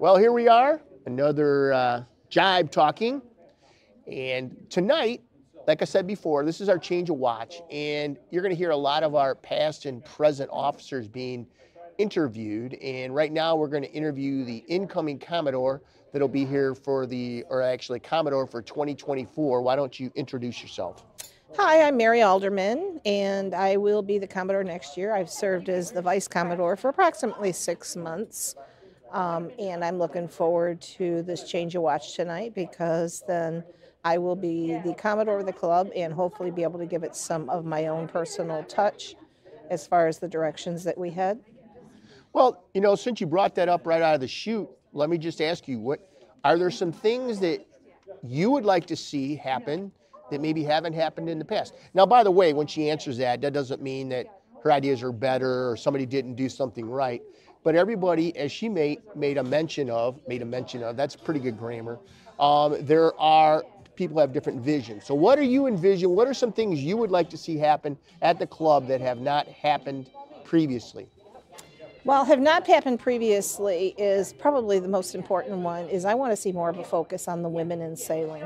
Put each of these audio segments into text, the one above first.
Well, here we are, another Jibe talking. And tonight, like I said before, this is our change of watch. And you're going to hear a lot of our past and present officers being interviewed. And right now, we're going to interview the incoming Commodore that'll be here for Commodore for 2024. Why don't you introduce yourself? Hi, I'm Mary Alderman, and I will be the Commodore next year. I've served as the Vice Commodore for approximately 6 months, and I'm looking forward to this change of watch tonight because then I will be the Commodore of the club and hopefully be able to give it some of my own personal touch as far as the directions that we head. Well, since you brought that up right out of the chute, let me just ask you, are there some things that you would like to see happen that maybe haven't happened in the past? Now, by the way, when she answers that doesn't mean that her ideas are better or somebody didn't do something right. But everybody, as she made a mention of, that's pretty good grammar. There are people have different visions. So what do you envision? What are some things you would like to see happen at the club that have not happened previously? Well, have not happened previously is probably the most important one. Is I want to see more of a focus on the women in sailing.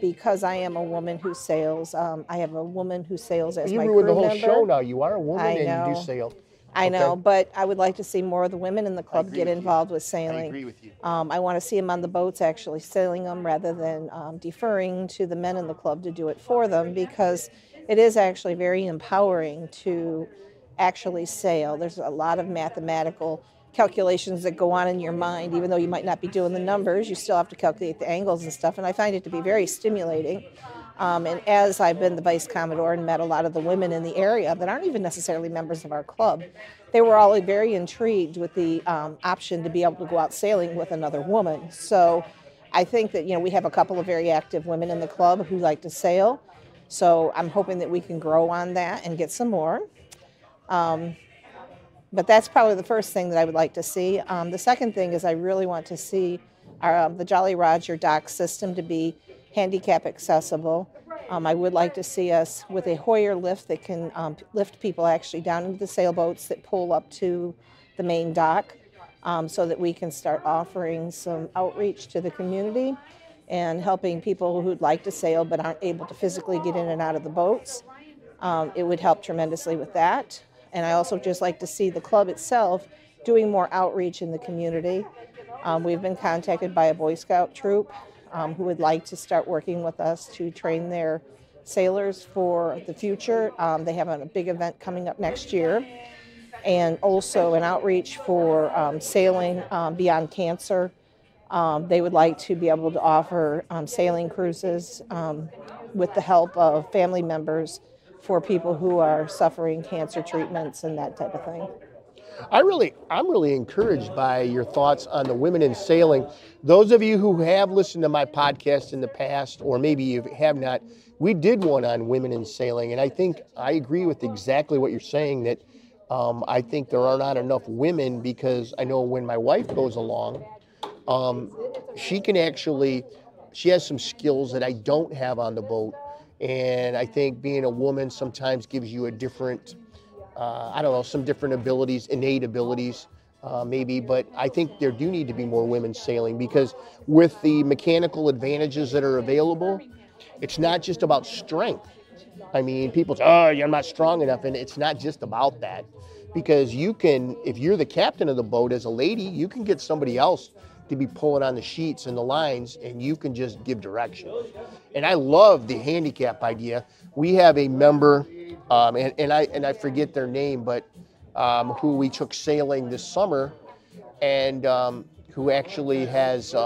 Because I am a woman who sails. I have a woman who sails as my crew member. You ruined the whole show now. You are a woman and you do sail. I know, but I would like to see more of the women in the club get involved with sailing. I agree with you. I want to see them on the boats actually sailing them rather than deferring to the men in the club to do it for them, because it is actually very empowering to actually sail. There's a lot of mathematical calculations that go on in your mind. Even though you might not be doing the numbers, you still have to calculate the angles and stuff, and I find it to be very stimulating. And as I've been the Vice Commodore and met a lot of the women in the area that aren't even necessarily members of our club, they were all very intrigued with the option to be able to go out sailing with another woman. So I think that we have a couple of very active women in the club who like to sail, so I'm hoping that we can grow on that and get some more. But that's probably the first thing that I would like to see. The second thing is I really want to see the Jolly Roger dock system to be handicap accessible. I would like to see us with a Hoyer lift that can lift people actually down into the sailboats that pull up to the main dock, so that we can start offering some outreach to the community and helping people who'd like to sail but aren't able to physically get in and out of the boats. It would help tremendously with that. And I also just like to see the club itself doing more outreach in the community. We've been contacted by a Boy Scout troop who would like to start working with us to train their sailors for the future. They have a big event coming up next year. And also an outreach for sailing beyond cancer. They would like to be able to offer sailing cruises with the help of family members for people who are suffering cancer treatments and that type of thing. I'm really encouraged by your thoughts on the women in sailing. Those of you who have listened to my podcast in the past, or maybe you have not, we did one on women in sailing, and I think I agree with exactly what you're saying, that I think there are not enough women, because I know when my wife goes along, she has some skills that I don't have on the boat. And I think being a woman sometimes gives you a different, some different abilities, innate abilities, maybe. But I think there do need to be more women sailing, because with the mechanical advantages that are available, it's not just about strength. I mean, people say, oh, you're not strong enough. And it's not just about that, because you can, if you're the captain of the boat as a lady, you can get somebody else to be pulling on the sheets and the lines, and you can just give direction. And I love the handicap idea. We have a member, and I forget their name, but who we took sailing this summer, and who actually has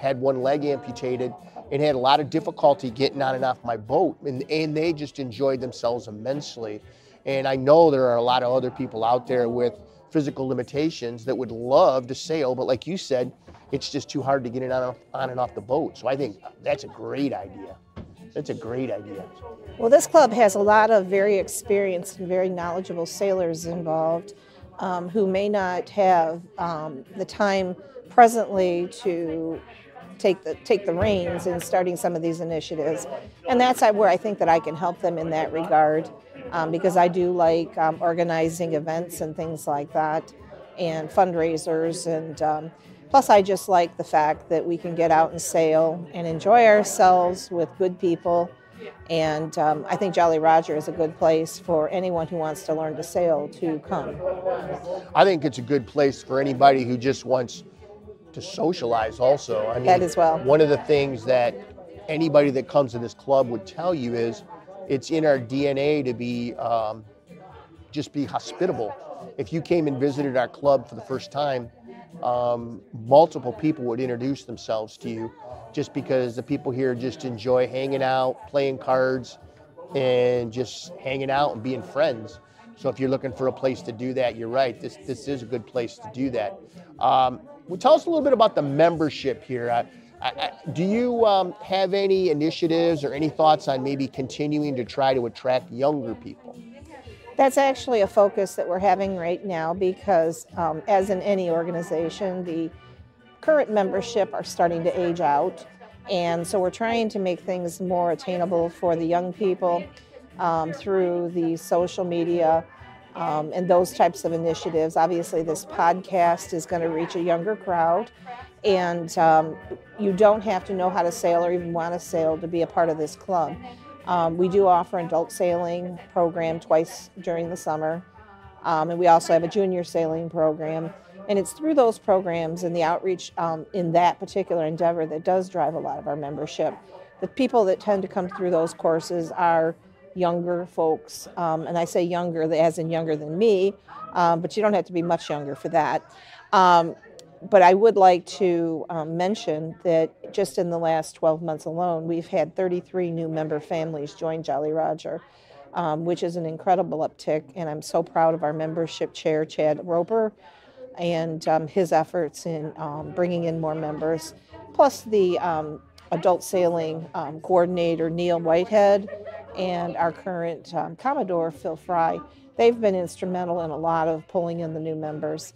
had one leg amputated and had a lot of difficulty getting on and off my boat, and they just enjoyed themselves immensely. And I know there are a lot of other people out there with physical limitations that would love to sail, but like you said, it's just too hard to get it on and off the boat. So I think that's a great idea. That's a great idea. Well, this club has a lot of very experienced and very knowledgeable sailors involved who may not have the time presently to take the reins in starting some of these initiatives. And that's where I think that I can help them in that regard, because I do like organizing events and things like that. and fundraisers. And plus, I just like the fact that we can get out and sail and enjoy ourselves with good people. And I think Jolly Roger is a good place for anyone who wants to learn to sail to come. I think it's a good place for anybody who just wants to socialize also. I mean, That as well. one of the things that anybody that comes to this club would tell you is it's in our DNA to be just be hospitable. If you came and visited our club for the first time, multiple people would introduce themselves to you, just because the people here just enjoy hanging out, playing cards, and just hanging out and being friends. So if you're looking for a place to do that, you're right. This is a good place to do that. Well, tell us a little bit about the membership here. Do you have any initiatives or any thoughts on maybe continuing to try to attract younger people? That's actually a focus that we're having right now because, as in any organization, the current membership are starting to age out. And so we're trying to make things more attainable for the young people through the social media and those types of initiatives. Obviously, this podcast is going to reach a younger crowd. And you don't have to know how to sail or even want to sail to be a part of this club. We do offer an adult sailing program twice during the summer, and we also have a junior sailing program. And it's through those programs and the outreach in that particular endeavor that does drive a lot of our membership. The people that tend to come through those courses are younger folks, and I say younger as in younger than me, but you don't have to be much younger for that. But I would like to mention that just in the last 12 months alone, we've had 33 new member families join Jolly Roger, which is an incredible uptick. And I'm so proud of our membership chair, Chad Roper, and his efforts in bringing in more members. Plus the adult sailing coordinator, Neil Whitehead, and our current Commodore, Phil Fry. They've been instrumental in a lot of pulling in the new members.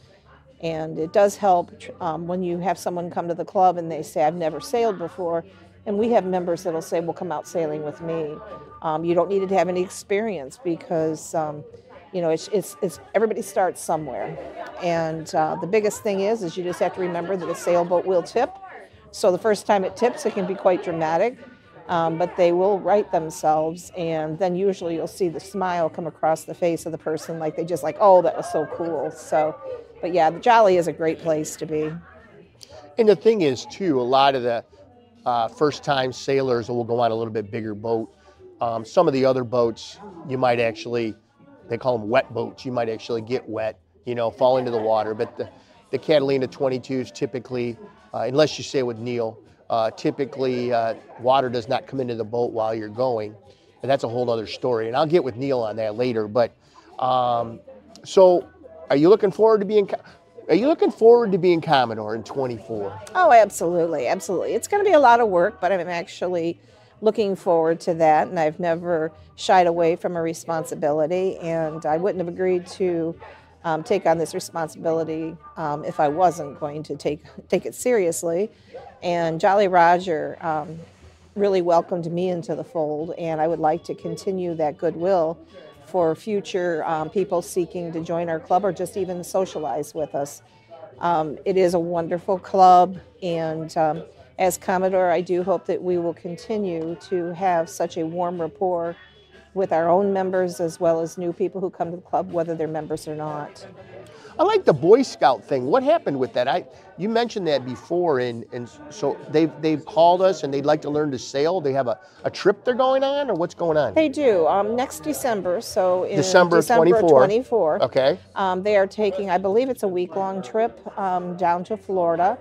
And it does help when you have someone come to the club and they say, I've never sailed before. And we have members that'll say, well, come out sailing with me. You don't need to have any experience because, you know, it's everybody starts somewhere. And the biggest thing is you just have to remember that a sailboat will tip. So the first time it tips, it can be quite dramatic. But they will right themselves, and then usually you'll see the smile come across the face of the person, like they just like, oh, that was so cool. So, but yeah, the Jolly is a great place to be. And the thing is, too, a lot of the first-time sailors will go on a little bit bigger boat. Some of the other boats, you might actually, they call them wet boats, you might actually get wet, you know, fall into the water. But the Catalina 22s typically, unless you sail with Neil, typically water does not come into the boat while you're going, and that's a whole other story, and I'll get with Neil on that later. But so are you looking forward to being Commodore in 24? Oh, absolutely, absolutely. It's going to be a lot of work, but I'm actually looking forward to that, and I've never shied away from a responsibility, and I wouldn't have agreed to take on this responsibility if I wasn't going to take it seriously. And Jolly Roger really welcomed me into the fold, and I would like to continue that goodwill for future people seeking to join our club or just even socialize with us. It is a wonderful club, and as Commodore, I do hope that we will continue to have such a warm rapport with our own members as well as new people who come to the club, whether they're members or not. I like the Boy Scout thing. What happened with that? You mentioned that before, and so they've called us and they'd like to learn to sail. They have a trip they're going on, or what's going on? They do. Next December, so in December 24. Okay. They are taking, I believe it's a week-long trip down to Florida.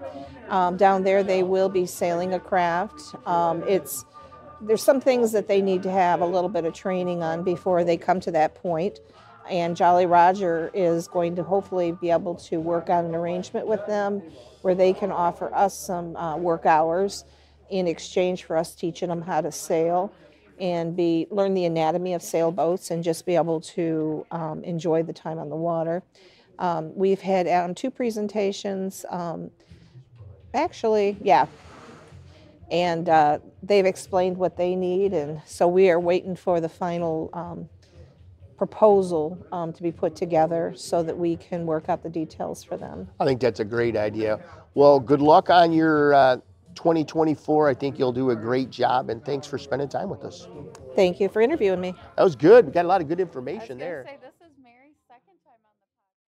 Down there they will be sailing a craft. There's some things that they need to have a little bit of training on before they come to that point. And Jolly Roger is going to hopefully be able to work on an arrangement with them where they can offer us some work hours in exchange for us teaching them how to sail and learn the anatomy of sailboats and just be able to enjoy the time on the water. We've had 2 presentations, actually, yeah. And they've explained what they need, and so we are waiting for the final proposal to be put together so that we can work out the details for them. I think that's a great idea. Well, good luck on your 2024. I think you'll do a great job, and thanks for spending time with us. Thank you for interviewing me. That was good. We got a lot of good information there.